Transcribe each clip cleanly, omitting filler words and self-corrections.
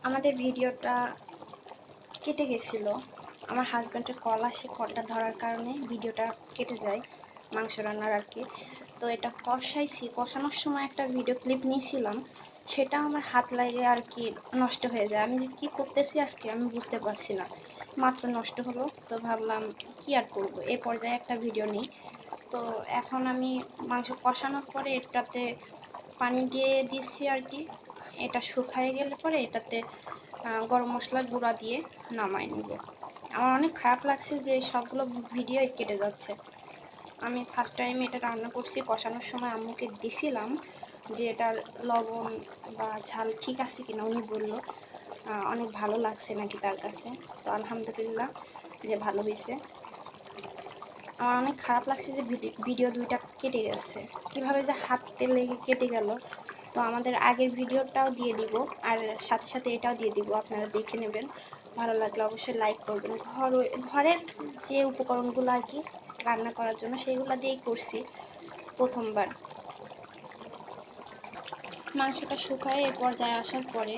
আমাদের ভিডিওটা কেটে গেছিলো। আমার হাজব্যান্ডের কল আসে, কলটা ধরার কারণে ভিডিওটা কেটে যায়, মাংস রান্নার আর কি। তো এটা কষানোর সময় একটা ভিডিও ক্লিপ নিয়েছিলাম, সেটা আমার হাত লাগে আর কি নষ্ট হয়ে যায়। আমি যে কী করতেছি আজকে আমি বুঝতে পারছি না, মাত্র নষ্ট হলো। তো ভাবলাম কি আর করব, এ পর্যায়ে একটা ভিডিও নিই। তো এখন আমি মাংস কষানোর পরে এটাতে পানি দিয়ে দিচ্ছি আর কি। এটা শুকায় গেলে পরে এটাতে গরম মশলার গুঁড়া দিয়ে নামাই নেব। আমার অনেক খারাপ লাগছে যে সবগুলো ভিডিও কেটে যাচ্ছে। আমি ফার্স্ট টাইম এটা রান্না করছি, কষানোর সময় আম্মুকে দিছিলাম যে এটার লবণ বা ঝাল ঠিক আছে কিনা। উনি বলল অনেক ভালো লাগছে নাকি তার কাছে। তো আলহামদুলিল্লাহ যে ভালো হয়েছে। আমার অনেক খারাপ লাগছে যে ভিডিও দুইটা কেটে গেছে, কীভাবে যে হাতে লেগে কেটে গেল। তো আমাদের আগের ভিডিওটাও দিয়ে দিব, আর সাথে সাথে এটাও দিয়ে দিব, আপনারা দেখে নেবেন। ভালো লাগলে অবশ্যই লাইক করবেন। ঘরের যে উপকরণগুলো আর কি রান্না করার জন্য সেইগুলো দিয়েই করছি প্রথমবার। মাংসটা শুকায় এ পর্যায়ে আসার পরে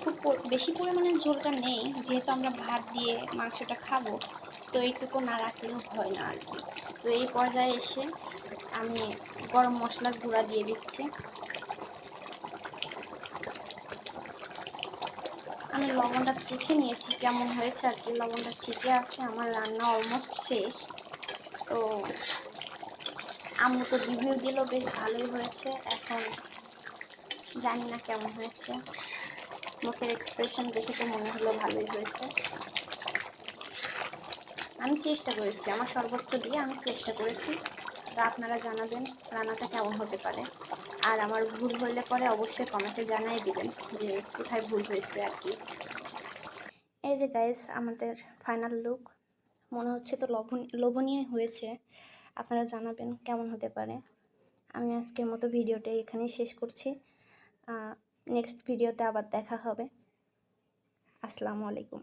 খুব বেশি পরিমাণে ঝোলটা নেই, যেহেতু আমরা ভাত দিয়ে মাংসটা খাবো, তো এইটুকু না রাখলেও হয় না আর কি। তো এই পর্যায়ে এসে আমি গরম মশলার গুঁড়া দিয়ে দিচ্ছি। আমি লবণটা চেখে নিয়েছি কেমন হয়েছে আর কি, লবণটা ঠিকই আছে। আমার রান্না অলমোস্ট শেষ। তো আম্মু তো রিভিউ দিল বেশ ভালোই হয়েছে। এখন জানি না কেমন হয়েছে, মুখের এক্সপ্রেশন দেখে তো মনে হলো ভালোই হয়েছে। আমি চেষ্টা করেছি, আমার সর্বোচ্চ দিয়ে আমি চেষ্টা করেছি। তো আপনারা জানাবেন রান্নাটা কেমন হতে পারে। আর আমার ভুল হলে পরে অবশ্যই কমেন্টে জানাই দিবেন যে কোথায় ভুল হয়েছে আর কি। এই যে গাইস আমাদের ফাইনাল লুক, মনে হচ্ছে তো লোভনীয় হয়েছে। আপনারা জানাবেন কেমন হতে পারে। আমি আজকের মতো ভিডিওটা এখানেই শেষ করছি। নেক্সট ভিডিওতে আবার দেখা হবে। আসসালামু আলাইকুম।